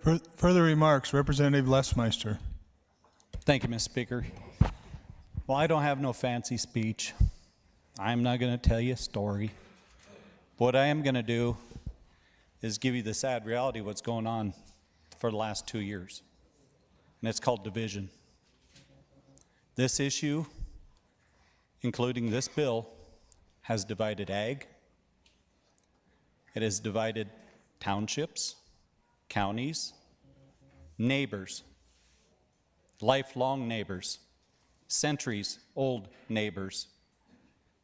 Further remarks, Representative Lesmeister. Thank you, Mr. Speaker. Well, I don't have no fancy speech. I'm not going to tell you a story. What I am going to do is give you the sad reality of what's going on for the last 2 years. And it's called division. This issue, including this bill, has divided ag. It has divided townships, counties, neighbors, lifelong neighbors, centuries-old neighbors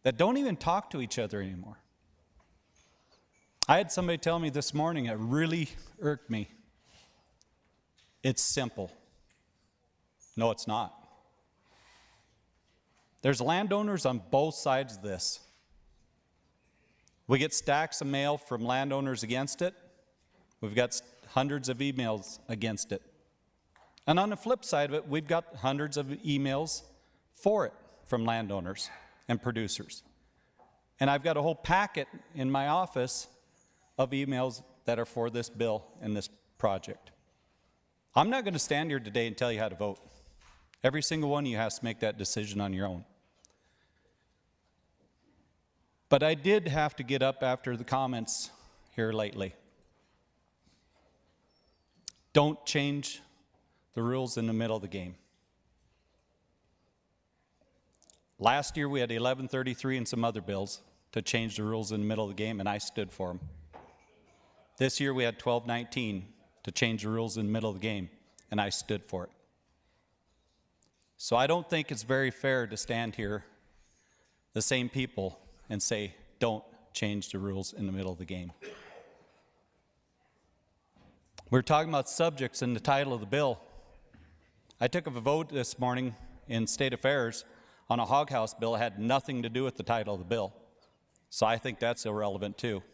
that don't even talk to each other anymore. I had somebody tell me this morning, it really irked me. It's simple. No, it's not. There's landowners on both sides of this. We get stacks of mail from landowners against it. We've got hundreds of emails against it. And on the flip side of it, we've got hundreds of emails for it from landowners and producers. And I've got a whole packet in my office of emails that are for this bill and this project. I'm not going to stand here today and tell you how to vote. Every single one of you has to make that decision on your own. But I did have to get up after the comments here lately. Don't change the rules in the middle of the game. Last year we had 1133 and some other bills to change the rules in the middle of the game, and I stood for them. This year we had 1219 to change the rules in the middle of the game, and I stood for it. So I don't think it's very fair to stand here, the same people, and say, don't change the rules in the middle of the game. We're talking about subjects in the title of the bill. I took a vote this morning in State Affairs on a hog house bill that had nothing to do with the title of the bill. So I think that's irrelevant too.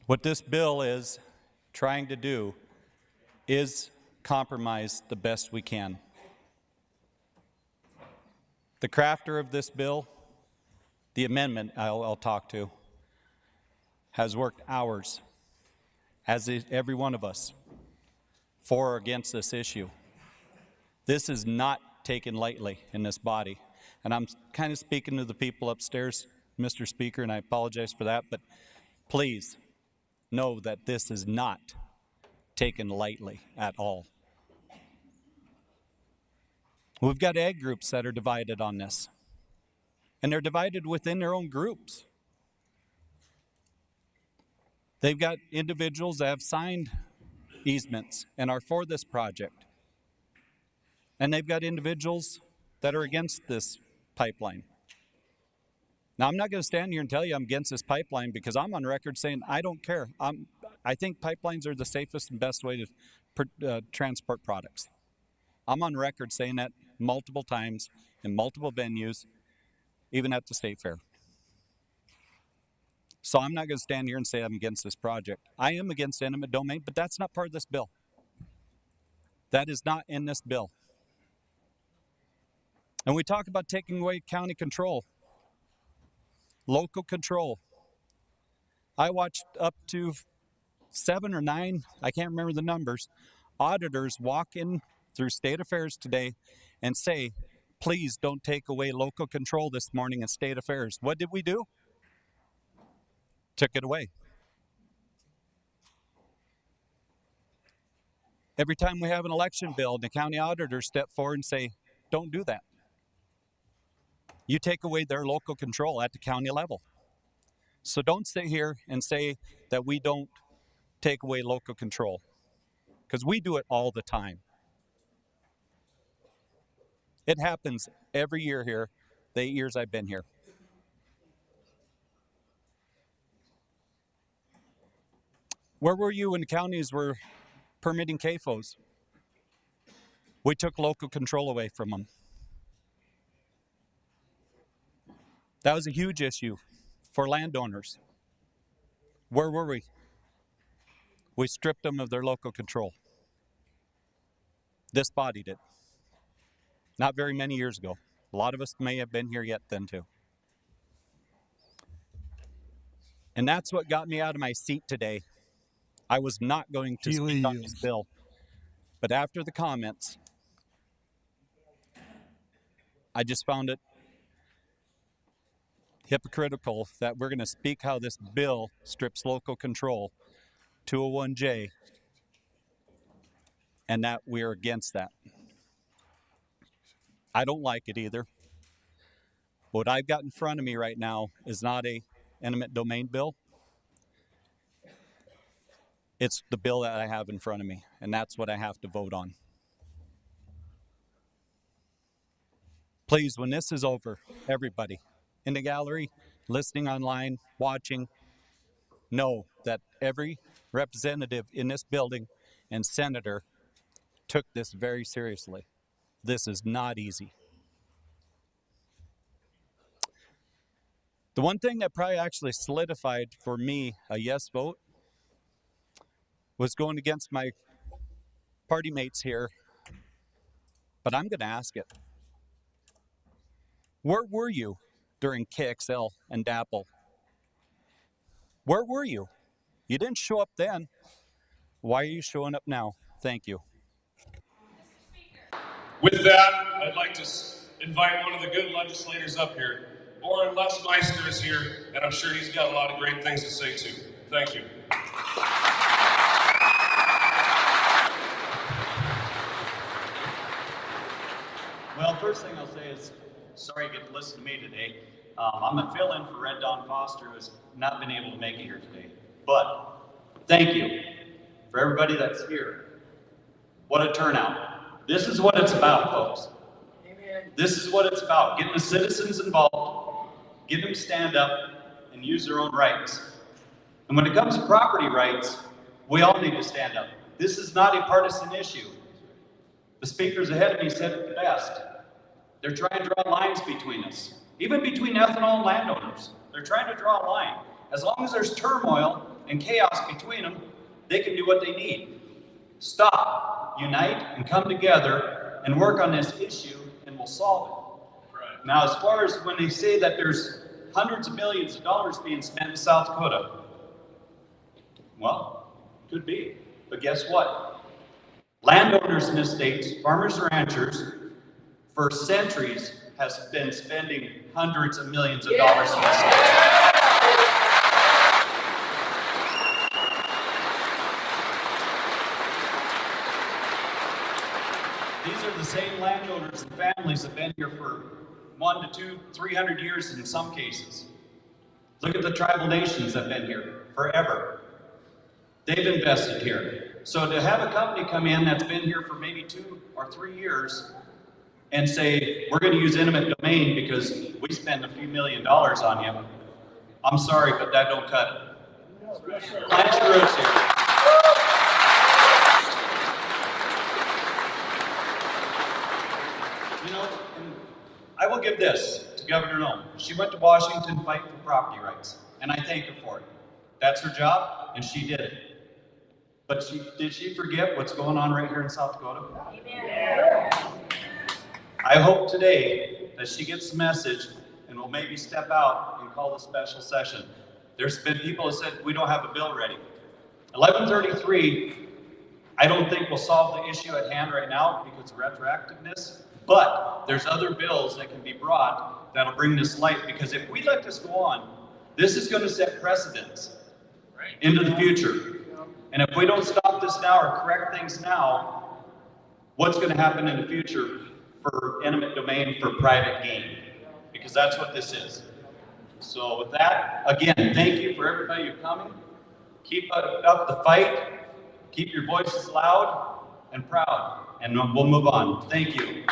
What this bill is trying to do is compromise the best we can. The crafter of this bill, the amendment I'll talk to, has worked hours, as is every one of us, for or against this issue. This is not taken lightly in this body. And I'm kind of speaking to the people upstairs, Mr. Speaker, and I apologize for that, but please know that this is not taken lightly at all. We've got ag groups that are divided on this, and they're divided within their own groups. They've got individuals that have signed easements and are for this project, and they've got individuals that are against this pipeline. Now, I'm not going to stand here and tell you I'm against this pipeline because I'm on record saying I don't care. I think pipelines are the safest and best way to transport products. I'm on record saying that multiple times in multiple venues, even at the state fair. So I'm not going to stand here and say I'm against this project. I am against eminent domain, but that's not part of this bill. That is not in this bill. And we talk about taking away county control, local control. I watched up to 7 or 9, I can't remember the numbers, auditors walk in through State Affairs today and say, please don't take away local control this morning in State Affairs. What did we do? Took it away. Every time we have an election bill, the county auditors step forward and say, don't do that. You take away their local control at the county level. So don't sit here and say that we don't take away local control, because we do it all the time. It happens every year here, the 8 years I've been here. Where were you when counties were permitting CAFOs? We took local control away from them. That was a huge issue for landowners. Where were we? We stripped them of their local control. This body did. Not very many years ago. A lot of us may have been here yet then too. And that's what got me out of my seat today I was not going to Healy speak on this yields. bill, but after the comments, I just found it hypocritical that we're going to speak how this bill strips local control, 201J, and that we're against that. I don't like it either. What I've got in front of me right now is not a eminent domain bill. It's the bill that I have in front of me, and that's what I have to vote on. Please, when this is over, everybody in the gallery, listening online, watching, know that every representative in this building and senator took this very seriously. This is not easy. The one thing that probably actually solidified for me a yes vote was going against my party mates here, but I'm going to ask it. Where were you during KXL and DAPL? Where were you? You didn't show up then. Why are you showing up now? Thank you. With that, I'd like to invite one of the good legislators up here. Oren Lesmeister is here, and I'm sure he's got a lot of great things to say too. Thank you. Well, first thing I'll say is, sorry you get to listen to me today. I'm a fill-in for Red Dawn Foster, who has not been able to make it here today. But thank you for everybody that's here. What a turnout. This is what it's about, folks. Amen. This is what it's about, getting the citizens involved, getting them to stand up and use their own rights. And when it comes to property rights, we all need to stand up. This is not a partisan issue. The speakers ahead of me said it best. They're trying to draw lines between us, even between ethanol and landowners. They're trying to draw a line. As long as there's turmoil and chaos between them, they can do what they need. Stop, unite, and come together and work on this issue, and we'll solve it. Right. Now, as far as when they say that there's hundreds of millions of dollars being spent in South Dakota, well, could be. But guess what? Landowners in this state, farmers and ranchers, for centuries has been spending hundreds of millions of dollars in this state. These are the same landowners and families that have been here for 1 to 2, 300 years in some cases. Look at the tribal nations that have been here forever. They've invested here. So to have a company come in that's been here for maybe 2 or 3 years and say, we're going to use eminent domain because we spend a few $1 million on you, I'm sorry, but that don't cut it. Plant your roots here. You know, and I will give this to Governor Noem. She went to Washington fighting for property rights, and I thank her for it. That's her job, and she did it. But did she forget what's going on right here in South Dakota? Amen. I hope today that she gets the message and will maybe step out and call a special session. There's been people who said we don't have a bill ready. 1133, I don't think will solve the issue at hand right now because of retroactiveness, but there's other bills that can be brought that'll bring this light, because if we let this go on, this is going to set precedents into the future. And if we don't stop this now or correct things now, what's going to happen in the future for eminent domain for private gain? Because that's what this is. So with that, again, thank you for everybody who's coming. Keep up the fight. Keep your voices loud and proud. And we'll move on. Thank you.